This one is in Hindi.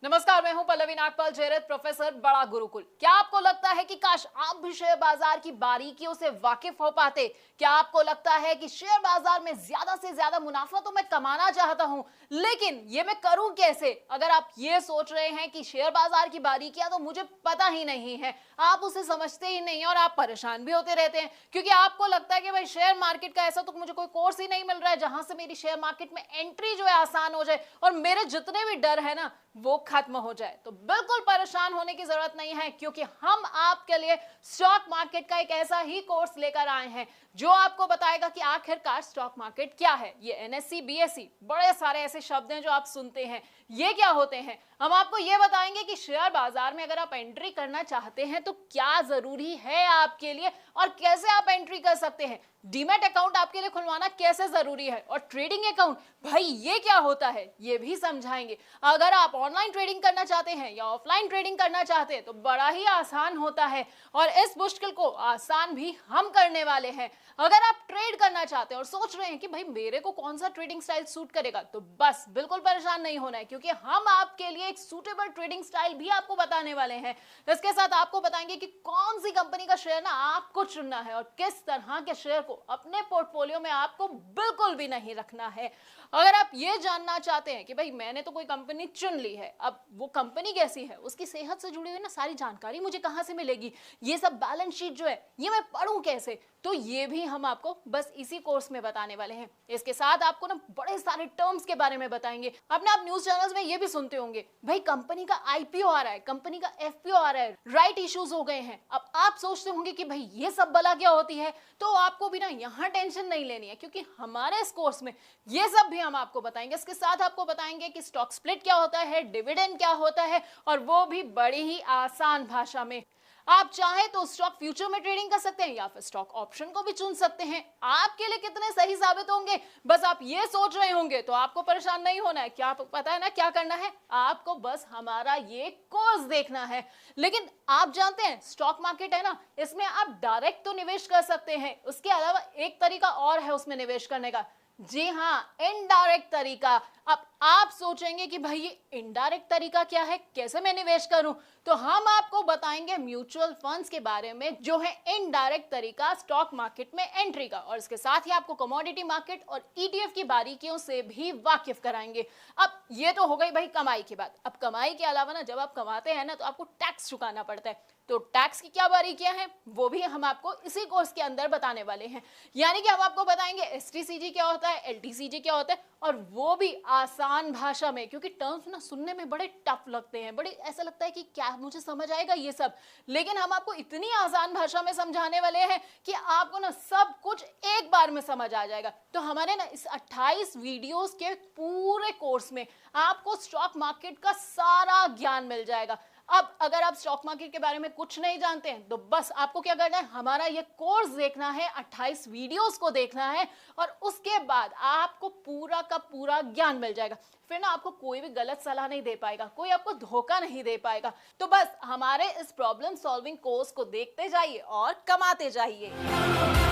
नमस्कार, मैं हूं पल्लवी नागपाल जयरथ, प्रोफेसर बड़ा गुरुकुल। क्या आपको लगता है कि काश आप भी शेयर बाजार की बारीकियों से वाकिफ हो पाते? क्या आपको लगता है कि शेयर बाजार में ज्यादा से ज्यादा मुनाफा तो मैं कमाना चाहता हूं, लेकिन ये मैं करूं कैसे? अगर आप ये सोच रहे हैं कि शेयर बाजार की बारीकियां तो मुझे पता ही नहीं है, आप उसे समझते ही नहीं और आप परेशान भी होते रहते हैं, क्योंकि आपको लगता है कि भाई शेयर मार्केट का ऐसा तो मुझे कोई कोर्स ही नहीं मिल रहा है जहां से मेरी शेयर मार्केट में एंट्री जो है आसान हो जाए और मेरे जितने भी डर है ना वो खत्म हो जाए। तो बिल्कुल परेशान होने की जरूरत नहीं है, क्योंकि हम आपके लिए स्टॉक मार्केट का एक ऐसा ही कोर्स लेकर आए हैं जो आपको बताएगा कि आखिरकार स्टॉक मार्केट क्या है। ये एनएससी, बीएसई, बड़े सारे ऐसे शब्द हैं जो आप सुनते हैं, ये क्या होते हैं। हम आपको ये बताएंगे कि शेयर बाजार में अगर आप एंट्री करना चाहते हैं तो क्या जरूरी है आपके लिए और कैसे आप एंट्री कर सकते हैं। डीमैट अकाउंट आपके लिए खुलवाना कैसे जरूरी है और ट्रेडिंग अकाउंट भाई ये क्या होता है ये भी समझाएंगे। अगर आप ऑनलाइन ट्रेडिंग करना चाहते हैं या ऑफलाइन ट्रेडिंग करना चाहते हैं तो बड़ा ही आसान होता है और इस मुश्किल को आसान भी हम करने वाले हैं। अगर आप ट्रेड करना चाहते हैं और सोच रहे हैं कि भाई मेरे को कौन सा ट्रेडिंग स्टाइल सूट करेगा, तो बस बिल्कुल परेशान नहीं होना है, क्योंकि हम आपके लिए एक सूटेबल ट्रेडिंग स्टाइल भी आपको बताने वाले हैं। इसके साथ आपको बताएंगे कि कौन सी कंपनी का शेयर ना आपको चुनना है और किस तरह के शेयर को अपने पोर्टफोलियो में आपको बिल्कुल भी नहीं रखना है। अगर आप ये जानना चाहते हैं कि भाई मैंने तो कोई कंपनी चुन ली है, अब वो कंपनी कैसी है, उसकी सेहत से जुड़ी हुई ना सारी जानकारी मुझे कहां से मिलेगी, ये सब बैलेंस शीट जो है ये मैं पढ़ूं कैसे, तो ये भी हम आपको बस इसी कोर्स में बताने वाले हैं। इसके साथ आपको ना बड़े सारे टर्म्स के बारे में बताएंगे। अपने आप न्यूज चैनल्स में ये भी सुनते होंगे भाई कंपनी का आईपीओ आ रहा है, कंपनी का एफपीओ आ रहा है, राइट इश्यूज हो गए हैं। अब आप सोचते होंगे कि भाई ये सब बला क्या होती है, तो आपको भी ना यहाँ टेंशन नहीं लेनी है, क्योंकि हमारे इस कोर्स में ये सब भी हम आपको बताएंगे। इसके साथ आपको बताएंगे कि स्टॉक स्प्लिट क्या होता है, डिविडेंड क्या होता है, और वो भी बड़ी ही आसान भाषा में। आप चाहे तो स्टॉक फ्यूचर में ट्रेडिंग कर सकते हैं या फिर स्टॉक ऑप्शन को भी चुन सकते हैं। आपके लिए कितने सही साबित होंगे बस आप ये सोच रहे होंगे, तो आपको परेशान नहीं होना है। क्या पता है ना क्या करना है, आपको बस हमारा ये कोर्स देखना है। लेकिन आप जानते हैं स्टॉक मार्केट है ना, इसमें आप डायरेक्ट तो निवेश कर सकते हैं, उसके अलावा एक तरीका और है उसमें निवेश करने का। जी हाँ, इनडायरेक्ट तरीका। अब आप सोचेंगे कि भाई ये इनडायरेक्ट तरीका क्या है, कैसे मैं निवेश करूं, तो हम आपको बताएंगे म्यूचुअल फंड्स के बारे में, जो है इनडायरेक्ट तरीका स्टॉक मार्केट में एंट्री का। और इसके साथ ही आपको कमोडिटी मार्केट और ईटीएफ की बारीकियों से भी वाकिफ कराएंगे। अब ये तो हो गई भाई कमाई की बात। अब कमाई के अलावा ना जब आप कमाते हैं ना तो आपको टैक्स चुकाना पड़ता है, तो टैक्स की क्या बारीकियां हैं वो भी हम आपको इसी कोर्स के अंदर बताने वाले हैं। यानी कि हम आपको बताएंगे एसटीसीजी क्या होता है, एलटीसीजी क्या होता है, और वो भी आसान भाषा में, क्योंकि टर्म्स ना सुनने में बड़े टफ लगते हैं, बड़े ऐसा लगता है कि क्या मुझे समझ आएगा ये सब, लेकिन हम आपको इतनी आसान भाषा में समझाने वाले हैं कि आपको ना सब कुछ एक बार में समझ आ जाएगा। तो हमारे ना इस 28 वीडियोस के पूरे कोर्स में आपको स्टॉक मार्केट का सारा ज्ञान मिल जाएगा। अब अगर आप स्टॉक मार्केट के बारे में कुछ नहीं जानते हैं तो बस आपको क्या करना है, हमारा ये कोर्स देखना है, 28 वीडियोस को देखना है, और उसके बाद आपको पूरा का पूरा ज्ञान मिल जाएगा। फिर ना आपको कोई भी गलत सलाह नहीं दे पाएगा, कोई आपको धोखा नहीं दे पाएगा। तो बस हमारे इस प्रॉब्लम सॉल्विंग कोर्स को देखते जाइए और कमाते जाइए।